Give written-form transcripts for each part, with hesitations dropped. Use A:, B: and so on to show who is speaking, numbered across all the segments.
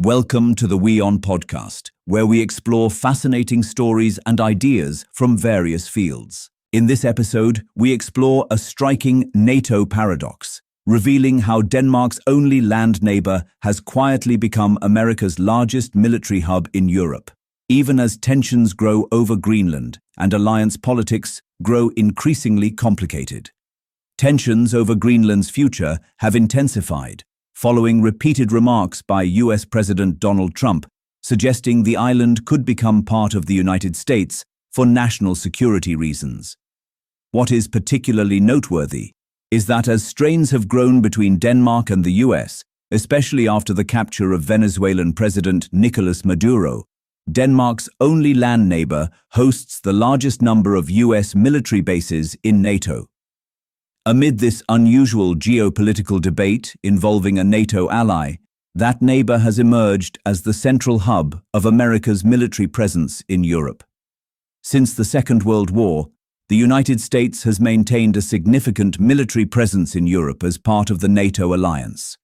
A: Welcome to the WION podcast, where we explore fascinating stories and ideas from various fields. In this episode, we explore a striking NATO paradox, revealing how Denmark's only land neighbor has quietly become America's largest military hub in Europe, even as tensions grow over Greenland and alliance politics grow increasingly complicated. Tensions over Greenland's future have intensified, following repeated remarks by US President Donald Trump suggesting the island could become part of the United States for national security reasons. What is particularly noteworthy is that as strains have grown between Denmark and the US, especially after the capture of Venezuelan President Nicolas Maduro, Denmark's only land neighbor hosts the largest number of US military bases in NATO. Amid this unusual geopolitical debate involving a NATO ally, that neighbor has emerged as the central hub of America's military presence in Europe. Since the Second World War, the United States has maintained a significant military presence in Europe as part of the NATO alliance.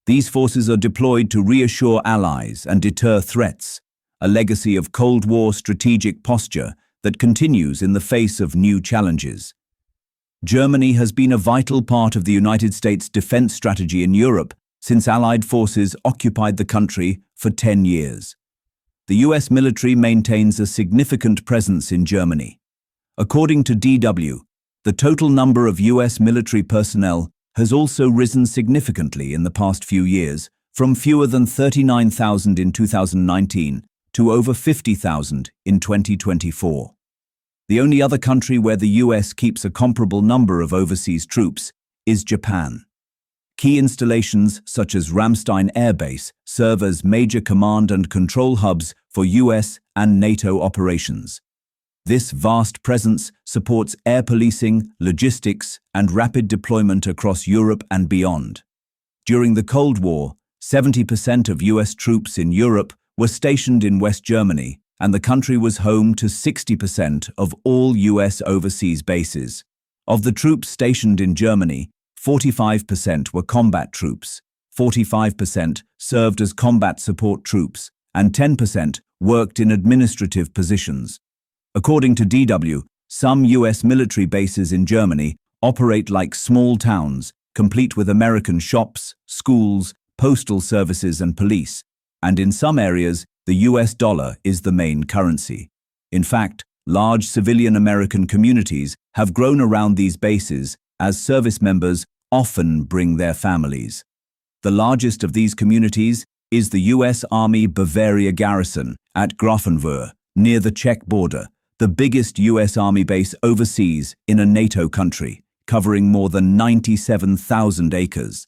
A: These forces are deployed to reassure allies and deter threats, a legacy of Cold War strategic posture that continues in the face of new challenges. Germany has been a vital part of the United States defense strategy in Europe since Allied forces occupied the country for 10 years. The US military maintains a significant presence in Germany. According to DW, the total number of US military personnel has also risen significantly in the past few years, from fewer than 39,000 in 2019 to over 50,000 in 2024. The only other country where the US keeps a comparable number of overseas troops is Japan. Key installations such as Ramstein Air Base serve as major command and control hubs for US and NATO operations. This vast presence supports air policing, logistics, and rapid deployment across Europe and beyond. During the Cold War, 70% of US troops in Europe were stationed in West Germany, and the country was home to 60% of all US overseas bases. Of the troops stationed in Germany, 45% were combat troops, 45% served as combat support troops, and 10% worked in administrative positions. According to DW, some US military bases in Germany operate like small towns, complete with American shops, schools, postal services, and police, and in some areas, the US dollar is the main currency. In fact, large civilian American communities have grown around these bases as service members often bring their families. The largest of these communities is the US Army Bavaria Garrison at Grafenwöhr, near the Czech border, the biggest US Army base overseas in a NATO country, covering more than 97,000 acres.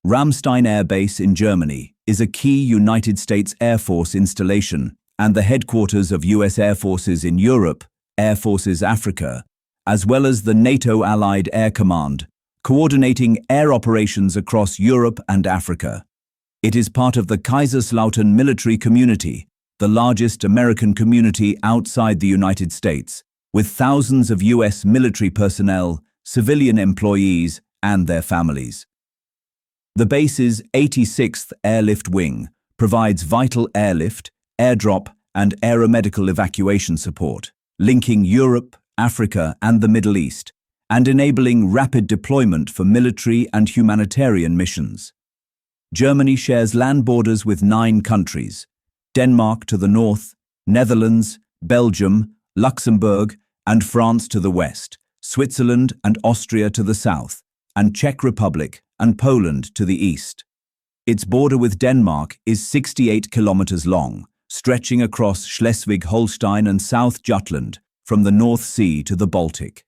A: Ramstein Air Base in Germany is a key United States Air Force installation and the headquarters of US Air Forces in Europe, Air Forces Africa, as well as the NATO Allied Air Command, coordinating air operations across Europe and Africa. It is part of the Kaiserslautern military community, the largest American community outside the United States, with thousands of US military personnel, civilian employees, and their families. The base's 86th Airlift Wing provides vital airlift, airdrop, and aeromedical evacuation support, linking Europe, Africa, and the Middle East, and enabling rapid deployment for military and humanitarian missions. Germany shares land borders with 9 countries: Denmark to the north, Netherlands, Belgium, Luxembourg, and France to the west, Switzerland and Austria to the south, and Czech Republic and Poland to the east. Its border with Denmark is 68 kilometers long, stretching across Schleswig-Holstein and South Jutland from the North Sea to the Baltic.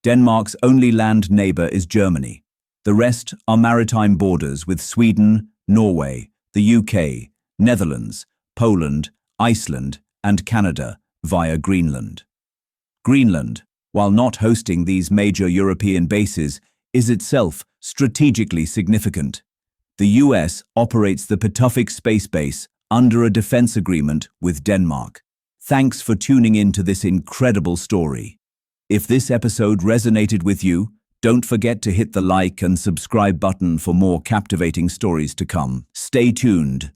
A: Denmark's only land neighbor is Germany. The rest are maritime borders with Sweden, Norway, the UK, Netherlands, Poland, Iceland, and Canada via Greenland. Greenland, while not hosting these major European bases, is itself strategically significant. The US operates the Pituffik Space Base under a defense agreement with Denmark. Thanks for tuning in to this incredible story. If this episode resonated with you, don't forget to hit the like and subscribe button for more captivating stories to come. Stay tuned.